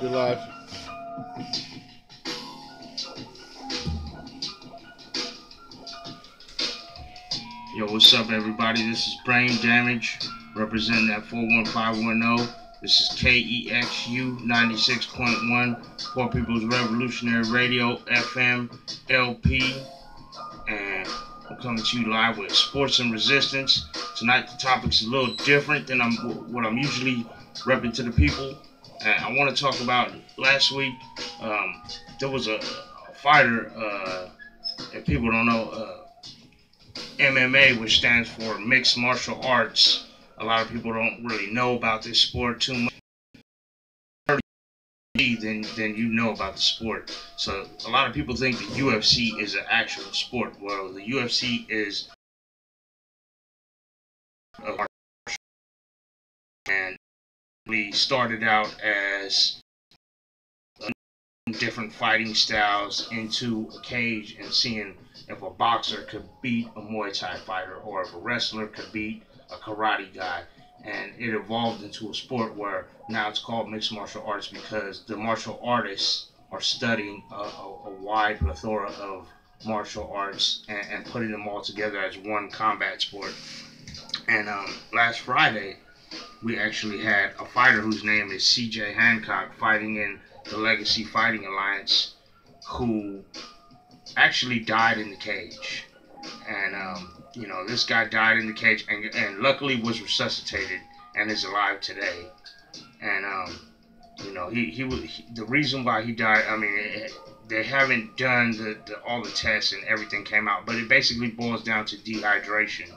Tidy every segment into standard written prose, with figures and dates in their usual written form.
You're live. Yo, what's up, everybody? This is Brain Damage, representing that 41510. This is KEXU 96.1, Poor People's Revolutionary Radio, FM, LP, and I'm coming to you live with Sports and Resistance. Tonight, the topic's a little different than what I'm usually repping to the people. And I want to talk about last week. There was a fighter, if people don't know, MMA, which stands for Mixed Martial Arts. A lot of people don't really know about this sport too much. Then you know about the sport. So a lot of people think the UFC is an actual sport. Well, the UFC is a martial art, and we started out as different fighting styles into a cage and seeing if a boxer could beat a Muay Thai fighter or if a wrestler could beat a karate guy. And it evolved into a sport where now it's called mixed martial arts because the martial artists are studying a wide plethora of martial arts and putting them all together as one combat sport. And last Friday, we actually had a fighter whose name is CJ Hancock fighting in the Legacy Fighting Alliance, who actually died in the cage. And this guy died in the cage and luckily was resuscitated and is alive today. And the reason why he died, they haven't done all the tests and everything came out, but it basically boils down to dehydration.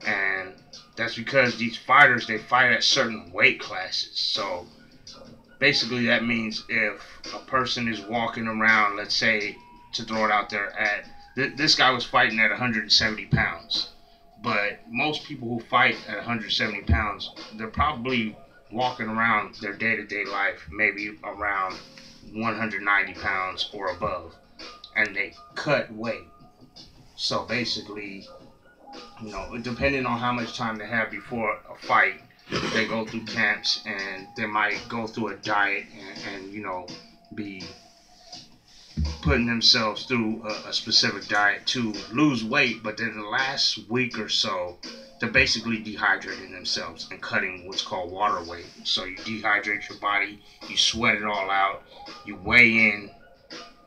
And that's because these fighters, they fight at certain weight classes. So basically that means if a person is walking around, let's say, to throw it out there, this guy was fighting at 170 pounds. But most people who fight at 170 pounds, they're probably walking around their day-to-day life maybe around 190 pounds or above. And they cut weight. So basically, depending on how much time they have before a fight, they go through camps and they might go through a diet and be putting themselves through a specific diet to lose weight. But then the last week or so, they're basically dehydrating themselves and cutting what's called water weight. So you dehydrate your body, you sweat it all out, you weigh in,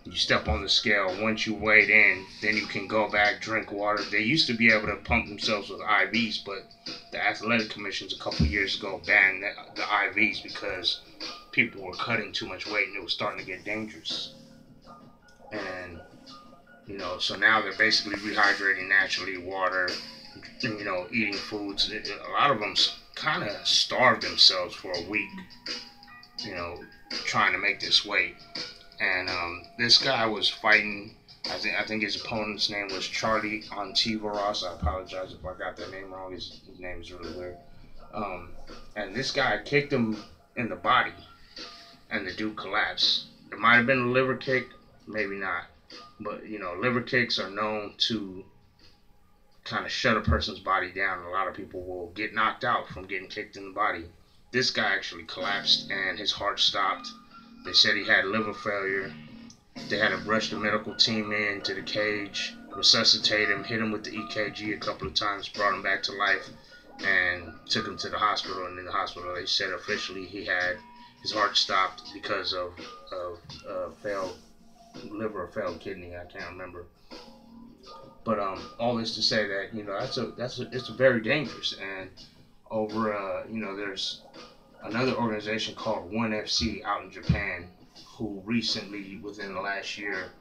you step on the scale. Once you weighed in, then you can go back, drink water. They used to be able to pump themselves with IVs, but the athletic commissions a couple years ago banned the IVs because people were cutting too much weight and it was starting to get dangerous. And so now they're basically rehydrating naturally, water, eating foods. A lot of them kind of starved themselves for a week, trying to make this weight. And this guy was fighting, I think his opponent's name was Charlie Ontiveros. I apologize if I got that name wrong. His name is really weird. And this guy kicked him in the body, and the dude collapsed. It might have been a liver kick, maybe not. But, liver kicks are known to kind of shut a person's body down. A lot of people will get knocked out from getting kicked in the body. This guy actually collapsed, and his heart stopped. They said he had liver failure. They had to rush the medical team in to the cage, resuscitate him, hit him with the EKG a couple of times, brought him back to life, and took him to the hospital. And in the hospital, they said officially his heart stopped because of failed liver or failed kidney. I can't remember. But all this to say that it's very dangerous. And over there's another organization called ONE FC out in Japan who recently, within the last year,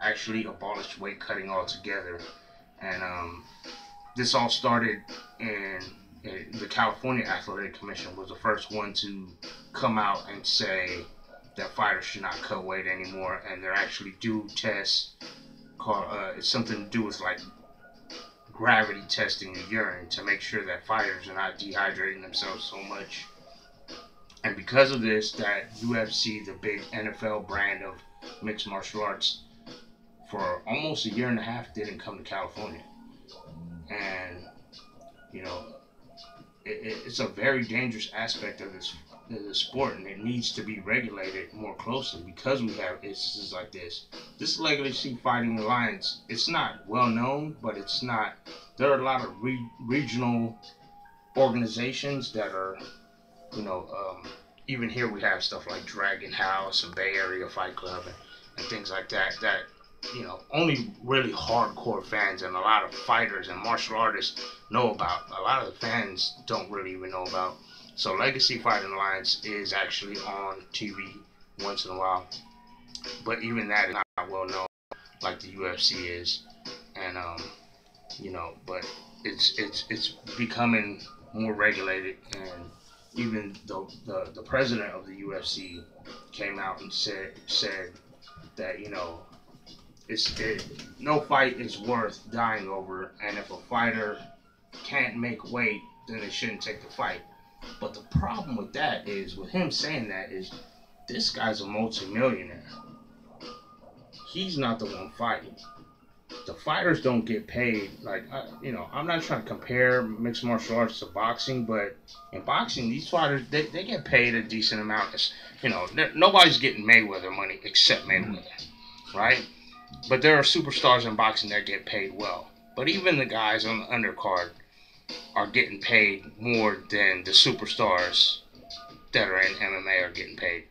actually abolished weight cutting altogether. And this all started in the California Athletic Commission was the first one to come out and say that fighters should not cut weight anymore, and they're actually do tests called it's something to do with like gravity testing the urine to make sure that fighters are not dehydrating themselves so much. And because of this, that UFC, the big NFL brand of mixed martial arts, for almost a year and a half didn't come to California. And it's a very dangerous aspect of this sport, and it needs to be regulated more closely because we have instances like this. This legacy fighting alliance, it's not well known, but it's not. There are a lot of regional organizations that are, you know, even here we have stuff like Dragon House and Bay Area Fight Club and things like that. That only really hardcore fans and a lot of fighters and martial artists know about. A lot of the fans don't really even know about. So Legacy Fighting Alliance is actually on TV once in a while, but even that is not well known like the UFC is, and but it's becoming more regulated, and even the president of the UFC came out and said that no fight is worth dying over, and if a fighter can't make weight, then they shouldn't take the fight. But the problem with that is, with him saying that, is this guy's a multimillionaire. He's not the one fighting. The fighters don't get paid. I'm not trying to compare mixed martial arts to boxing, but in boxing, these fighters, they get paid a decent amount. Nobody's getting Mayweather money except Mayweather, right? But there are superstars in boxing that get paid well. But even the guys on the undercard are getting paid more than the superstars that are in MMA are getting paid.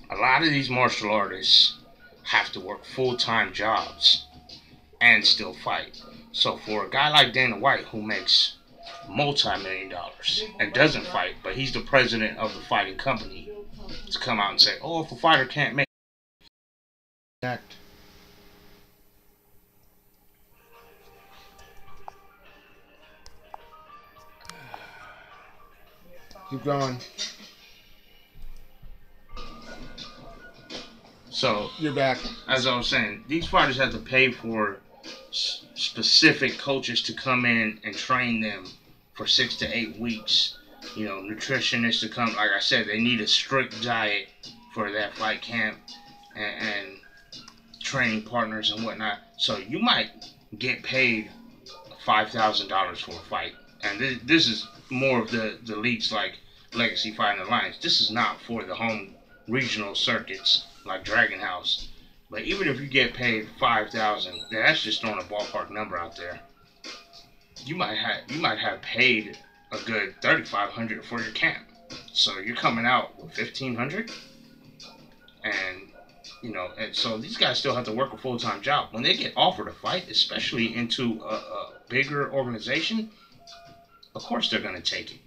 A lot of these martial artists have to work full-time jobs and still fight. So for a guy like Dana White, who makes multi-million dollars and doesn't fight, but he's the president of the fighting company, to come out and say, oh, if a fighter can't make that. Keep going. So you're back. As I was saying, these fighters have to pay for specific coaches to come in and train them for 6 to 8 weeks. Nutritionists to come. Like I said, they need a strict diet for that fight camp, and training partners and whatnot. So you might get paid $5,000 for a fight, and this is more of the leagues like Legacy Fighting Alliance. This is not for the home regional circuits like Dragon House. But even if you get paid $5,000, that's just throwing a ballpark number out there. You might have paid a good $3,500 for your camp. So you're coming out with $1,500, and so these guys still have to work a full-time job. When they get offered a fight, especially into a bigger organization, of course they're going to take it.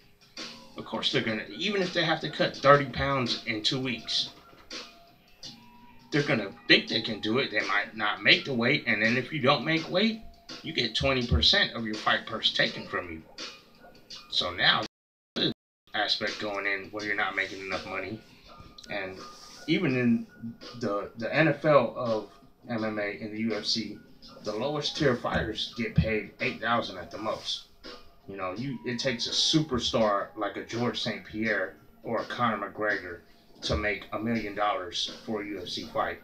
Of course they're going to, even if they have to cut 30 pounds in 2 weeks. They're going to think they can do it. They might not make the weight, and then if you don't make weight, you get 20% of your fight purse taken from you. So now, there's an aspect going in where you're not making enough money. And even in the NFL of MMA and the UFC, the lowest tier fighters get paid $8,000 at the most. It takes a superstar like a George St. Pierre or a Conor McGregor to make $1 million for a UFC fight.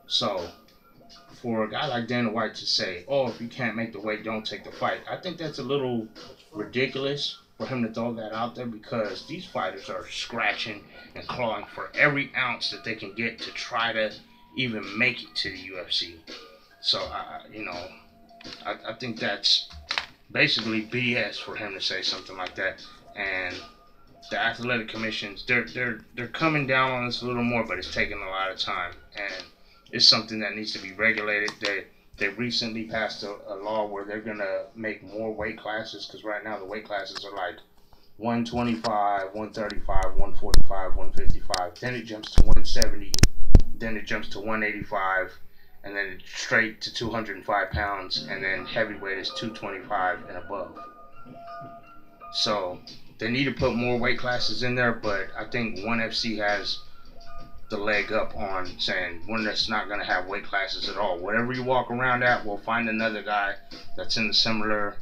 So for a guy like Dana White to say, oh, if you can't make the weight, don't take the fight, I think that's a little ridiculous for him to throw that out there, because these fighters are scratching and clawing for every ounce that they can get to try to even make it to the UFC. So I think that's basically BS for him to say something like that. And the athletic commissions, they're coming down on this a little more, but it's taking a lot of time, and it's something that needs to be regulated. They recently passed a law where they're gonna make more weight classes, because right now the weight classes are like 125, 135, 145, 155. Then it jumps to 170. Then it jumps to 185, and then it's straight to 205 pounds, and then heavyweight is 225 and above. So they need to put more weight classes in there, but I think ONE FC has the leg up on saying one that's not going to have weight classes at all. Whatever you walk around at, we'll find another guy that's in the similar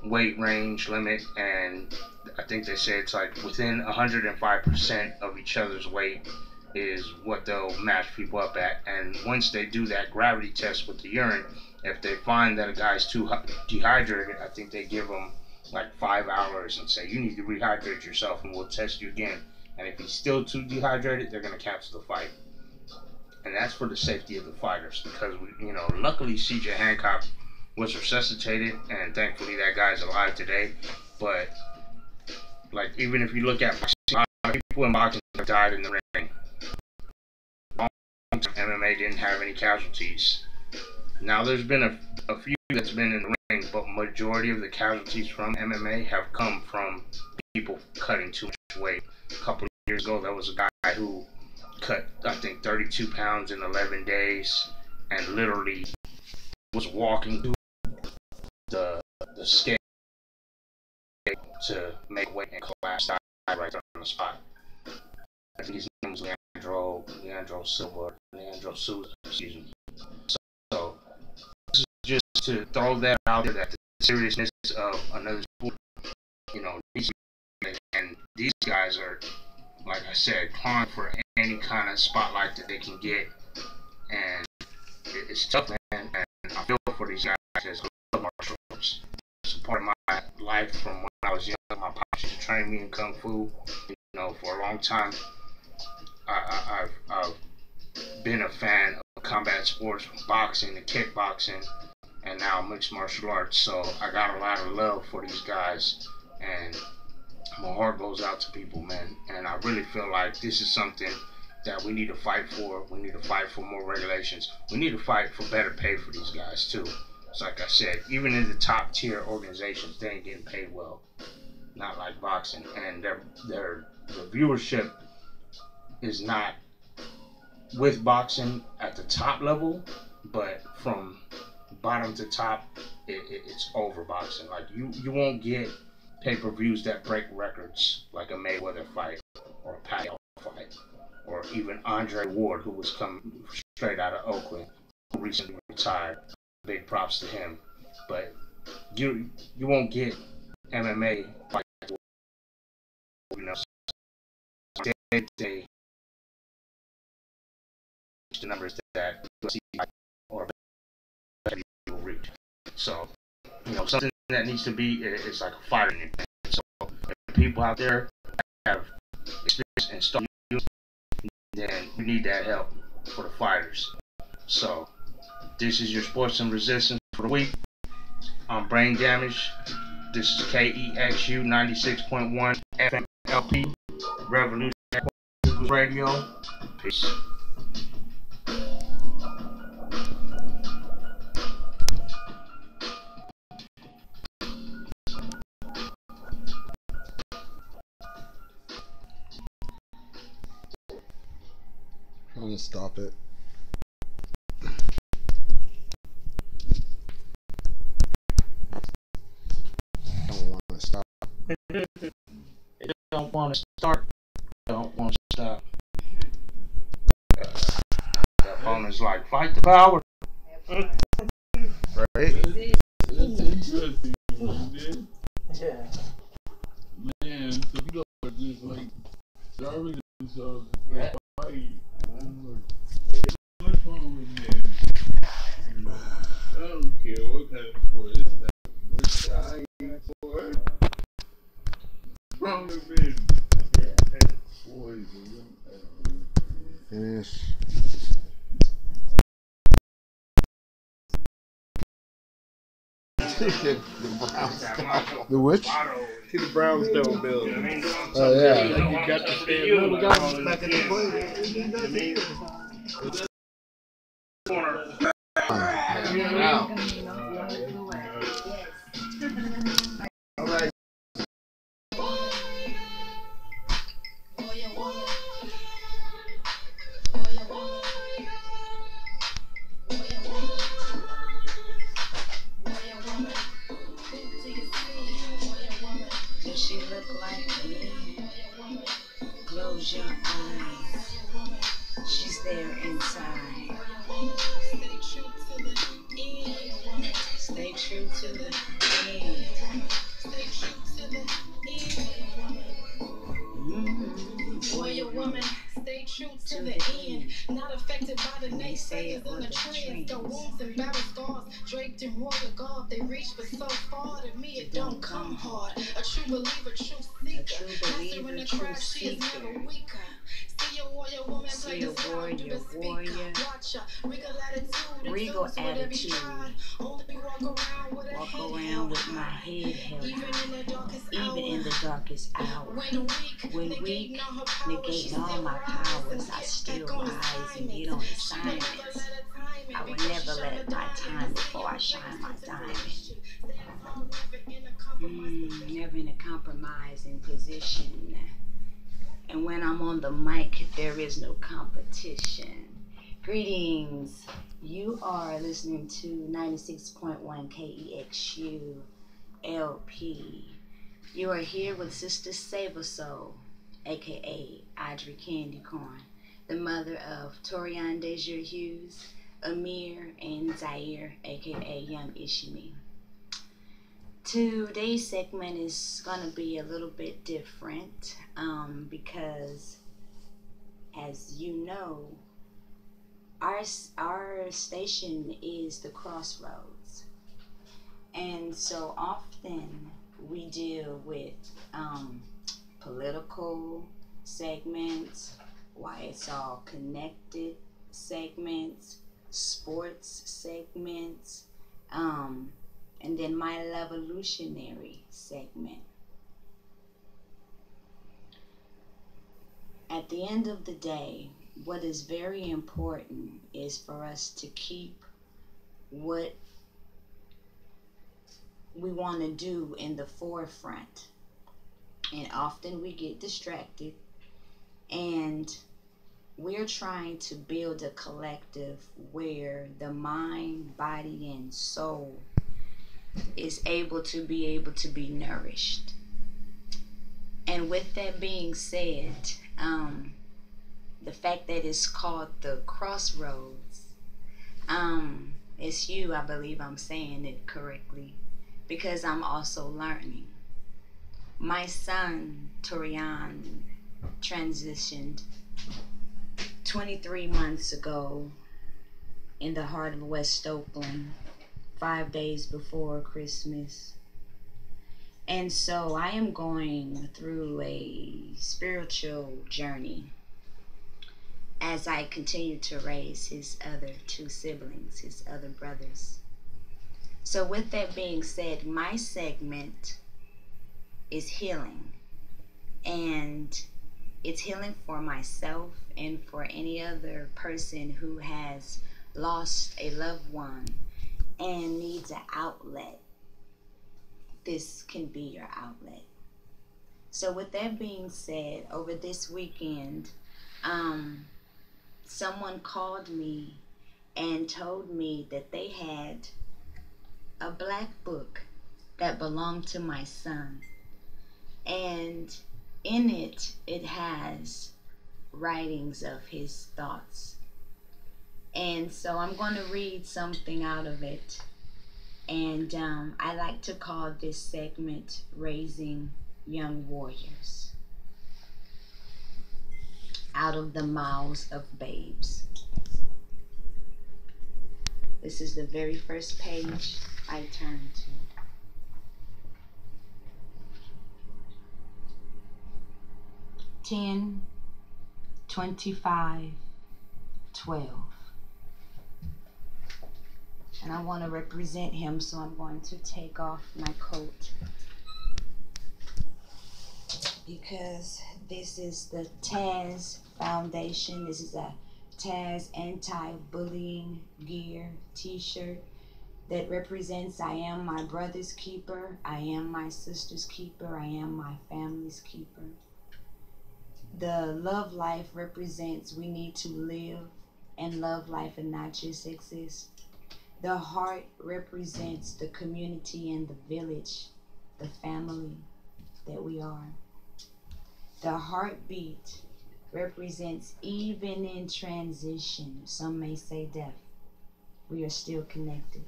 weight range limit, and I think they say it's like within 105% of each other's weight is what they'll match people up at. And once they do that gravity test with the urine, if they find that a guy's too dehydrated, I think they give him like 5 hours and say you need to rehydrate yourself, and we'll test you again. And if he's still too dehydrated, they're gonna cancel the fight. And that's for the safety of the fighters, because luckily C.J. Hancock was resuscitated, and thankfully that guy's alive today. But like, even if you look at boxing, a lot of people in boxing have died in the ring. MMA didn't have any casualties. Now there's been a few that's been in the ring, but majority of the casualties from MMA have come from people cutting too much weight. A couple of years ago, there was a guy who cut, I think, 32 pounds in 11 days, and literally was walking through the scale to make weight and collapse right there on the spot. I think his name was Leandro Silva, excuse me. So this is just to throw that out there, that the seriousness of another sport, and these guys are, like I said, clawing for any kind of spotlight that they can get, and it's tough, man. And I feel for these guys that love martial arts. It's a part of my life from when I was young. My pops used to train me in kung fu. For a long time, I've been a fan of combat sports, boxing and kickboxing, and now mixed martial arts. So I got a lot of love for these guys, and my heart goes out to people, man. And I really feel like this is something that we need to fight for. We need to fight for more regulations. We need to fight for better pay for these guys too. It's like I said, even in the top tier organizations, they ain't getting paid well. Not like boxing, and the viewership is not with boxing at the top level, but from bottom to top, it's over boxing. Like, you won't get pay-per-views that break records like a Mayweather fight or a Pacquiao fight, or even Andre Ward, who was coming straight out of Oakland, who recently retired. Big props to him. But you won't get MMA fight, they the numbers that UFC or will reach. So, something that needs to be is like a fighter. So, if people out there have experience and stuff, then we need that help for the fighters. So, this is your Sports and Resistance for the week. I'm Brain Damage. This is KEXU 96.1 FM LP Revolution Radio. Peace. I'm gonna stop it. I don't want to stop. It don't want to start. Don't want to stop. That phone is like, fight the power. Right? Yeah. Man, so people are just like starving themselves to fight. What's wrong with men? I don't care what kind of sport it's not. We're dying for it. What's wrong with men? Boys, Finish. The which? See the brownstone building. Oh yeah. You got to stand. We got them back in the plate. All right. Does she look like me? Close your eyes. She's there inside. Stay true to the end. Warrior woman, stay true. true to the end. Not affected by the naysayers and the trends. Got wounds and battle scars draped in royal garb. They reach but so far. To me it don't come hard. A true believer, true seeker. Master in the craft, she is never weaker. See a warrior woman play the sound, do the speaker. Watch her, regal attitude. Only walk around with my head held high. Even in the darkest hour. When weak, negating all my powers, I still rise and get on assignments. I will never let my time before I shine my diamond. Never in a compromising position. And when I'm on the mic, there is no competition. Greetings. You are listening to 96.1 KEXU LP. You are here with Sister Save Soul, aka Audrey Candy Corn, the mother of Torian Deja Hughes, Amir, and Zaire, aka Young Ishimi. Today's segment is going to be a little bit different because, as you know, our station is the Crossroads. And so often we deal with political segments, why it's all connected segments, sports segments, and then my Levolutionary segment. At the end of the day, what is very important is for us to keep what we want to do in the forefront. And often we get distracted, and we're trying to build a collective where the mind, body, and soul is able to be nourished. And with that being said, the fact that it's called the Crossroads, it's you, I believe I'm saying it correctly, because I'm also learning. My son, Torian, transitioned 23 months ago in the heart of West Oakland, 5 days before Christmas. And so I am going through a spiritual journey as I continue to raise his other two siblings, his other brothers. So with that being said, my segment is healing. And it's healing for myself and for any other person who has lost a loved one and needs an outlet. This can be your outlet. So with that being said, over this weekend, someone called me and told me that they had a black book that belonged to my son. And in it, it has writings of his thoughts. And so I'm going to read something out of it. And I like to call this segment Raising Young Warriors Out of the Mouths of Babes. This is the very first page I turn to. 10/25/12. And I want to represent him, so I'm going to take off my coat, because this is the Taz Foundation. This is a Taz anti-bullying gear t-shirt that represents I am my brother's keeper, I am my sister's keeper, I am my family's keeper. The love life represents we need to live and love life and not just exist. The heart represents the community and the village, the family that we are. The heartbeat represents even in transition, some may say death, we are still connected.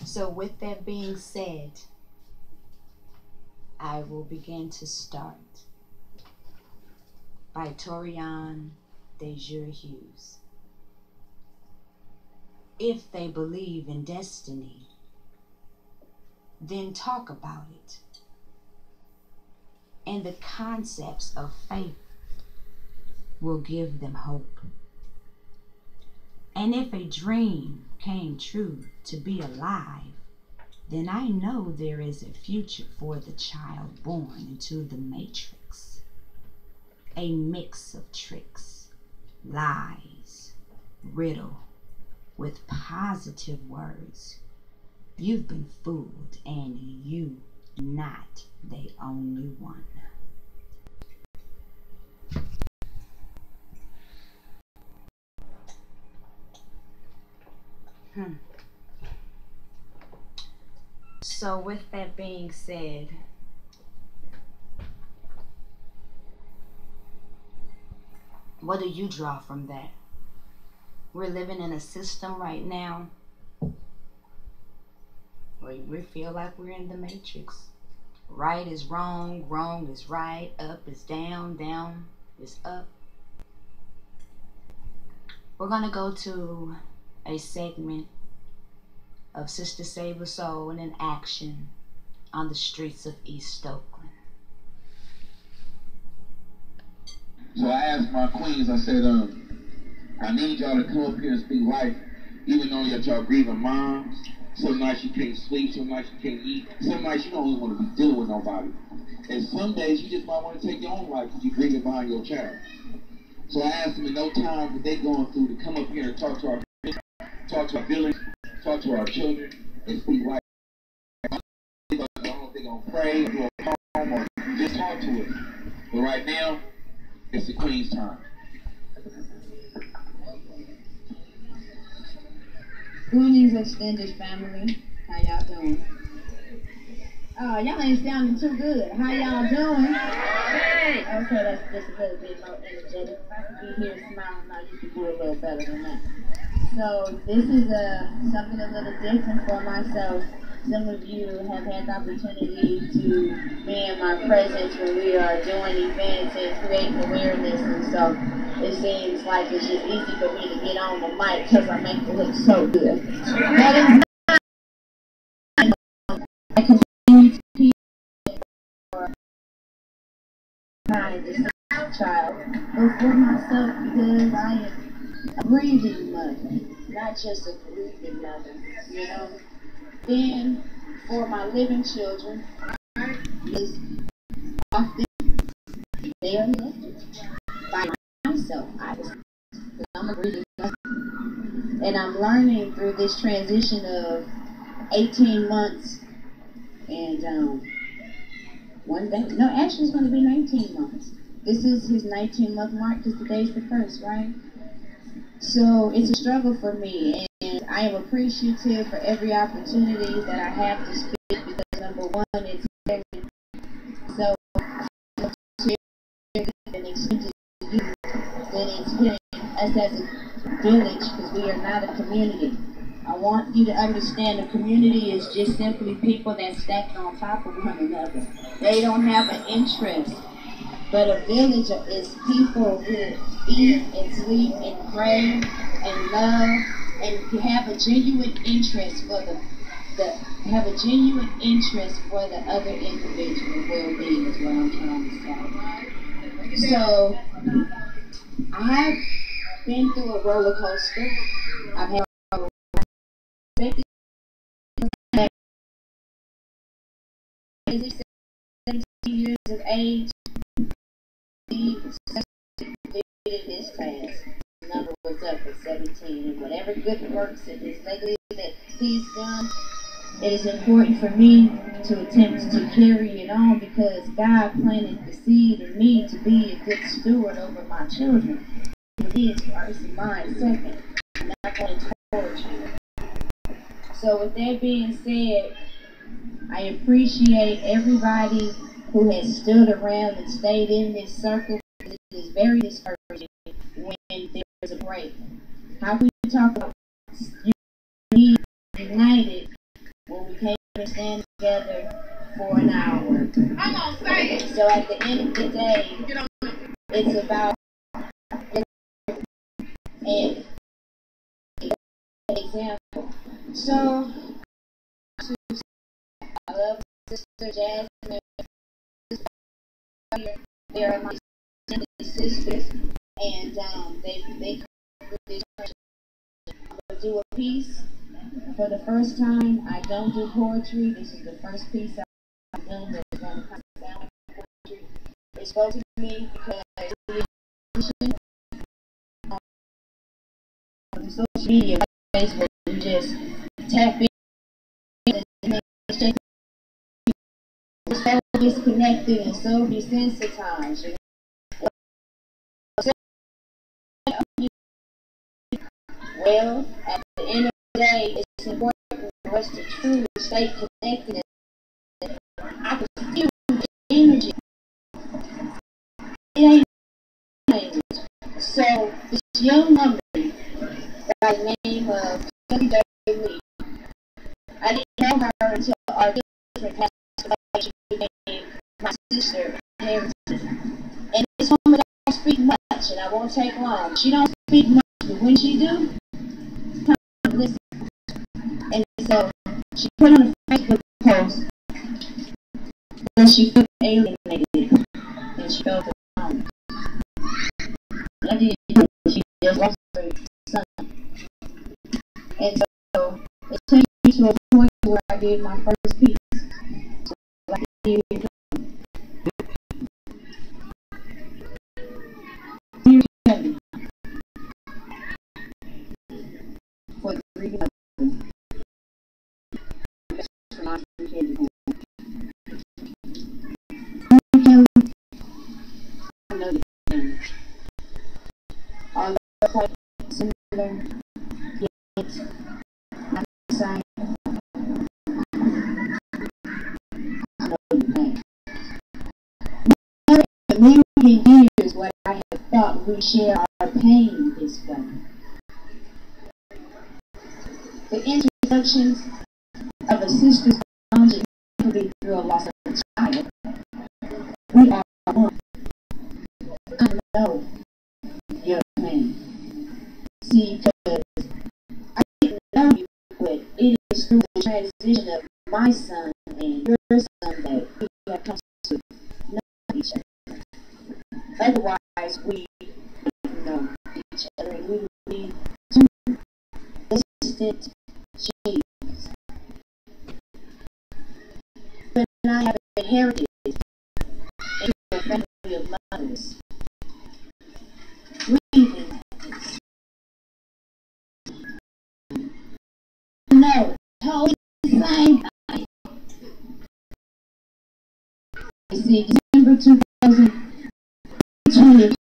So with that being said, I will begin to start. By Torian Dejour Hughes. If they believe in destiny, then talk about it. And the concepts of faith will give them hope. And if a dream came true to be alive, then I know there is a future for the child born into the matrix. A mix of tricks, lies, riddle, with positive words. You've been fooled, and you not the only one. So with that being said, what do you draw from that? We're living in a system right now where we feel like we're in the matrix. Right is wrong, wrong is right, up is down, down is up. We're gonna go to a segment of Sister Save a Soul in action on the streets of East Oakland. So I asked my queens, I said, I need y'all to come up here and speak life, even though that y'all grieving moms. Some nights you can't sleep, some nights you can't eat, some nights you don't even want to be dealing with nobody. And some days you just might want to take your own life because you're grieving behind your child. So I asked them in no time that they going through to come up here and talk to our village, talk to our children, and speak life. I don't know if they're going to pray or do a poem or just talk to it. But right now, it's the Queen's time. Greetings, extended family. How y'all doing? Y'all ain't sounding too good. How y'all doing? Hey! Okay, that's just a little bit more energetic. If I could be here smiling, now you could do a little better than that. So this is something a little different for myself. Some of you have had the opportunity to be in my presence when we are doing events and creating awareness, and so it seems like it's just easy for me to get on the mic because I make it look so good. That is not. I continue to keep for kind this child, but for myself because I am a breathing mother, not just a grieving mother, you know. Then for my living children, is often they are left by myself. I'm a breathing mother. And I'm learning through this transition of 18 months and one day, no, actually it's going to be 19 months. This is his 19-month mark because today's the 1st, right? So it's a struggle for me, and I am appreciative for every opportunity that I have to speak because number one, it's very so and extended to you, then it's hitting us as a village because we are not a community. I want you to understand a community is just simply people that stack on top of one another. They don't have an interest. But a village is people who eat and sleep and pray and love and have a genuine interest for the other individual well-being is what I'm trying to say. So I have been through a roller coaster. I've had 17 years of age. This task. The number was up at 17, and whatever good works and his legacy that he's done, it is important for me to attempt to carry it on because God planted the seed in me to be a good steward over my children. His first and mine second. I'm not going to torture you. So with that being said, I appreciate everybody who has stood around and stayed in this circle. It is very discouraging when there's a break. How can you talk about being united when we can't even stand together for an hour? I'm gonna say it. So at the end of the day, it's about And example. So I love Sister Jasmine. They are my sisters, and they I'm gonna do a piece for the first time. I don't do poetry. This is the first piece I've done that's gonna come sound like poetry. It spoke to me because on social media, Facebook, you just tap in and it's so disconnected and so desensitized. You know? Well, at the end of the day, it's important for us to truly stay connected. I can feel the energy. It ain't language. So this young woman by the name of Sista Lee, I didn't know her until our children passed away. She became my sister, and this woman don't speak much, and I won't take long. She don't speak much, but when she do, come listen. And so she put on a Facebook post that she felt alienated and she felt alone. I didn't know she just lost her son. And so it took me to a point where I did my first piece. So I did for the grieving of them. I know the thing. Although quite similar, yet not the same. I know the thing. A million years what I have thought we share our pain this way. The introductions of a sister's bond can be through a loss of a child. We are one. I know your pain. See, because I didn't know you, but it is through the transition of my son and your son that we have come to know each other. Otherwise, we don't know each other, and we would be two distant shades. But I have inherited a family of mothers. Grieving. No, totally the same thing. You see, December 2020,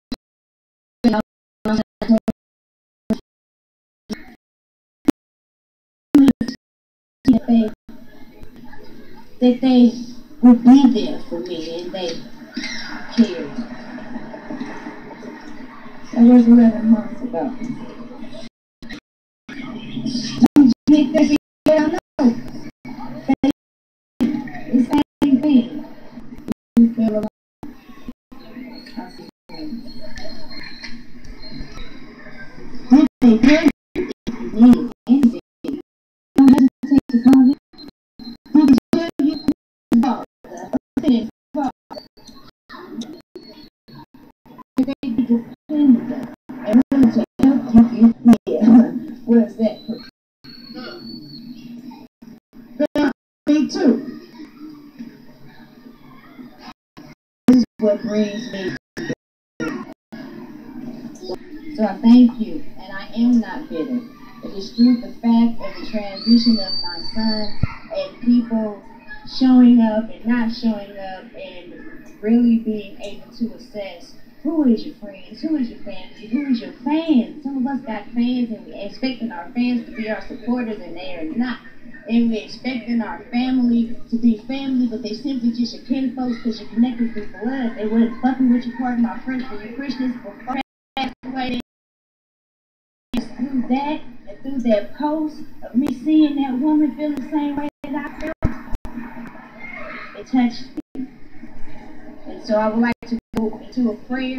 that they would be there for me and they cared. That was 11 months ago. Don't you think that's a no? The same thing. You feel alone. They tell you if you need anything. Don't hesitate to call me. They can tell you about the they be dependable and willing to help you. Yeah. Where's that? Me too. This is what brings me. So I thank you, and I am not bitter. It is through the fact of the transition of my son and people showing up and not showing up and really being able to assess who is your friends, who is your family, who is your fans. Some of us got fans and we're expecting our fans to be our supporters and they are not. And we're expecting our family to be family, but they simply just your kin folks because you're connected through blood. They wasn't fucking with you part of my friends for your Christians before way through that and through that post of me seeing that woman feel the same way that I felt, it touched me. And so I would like to go into a prayer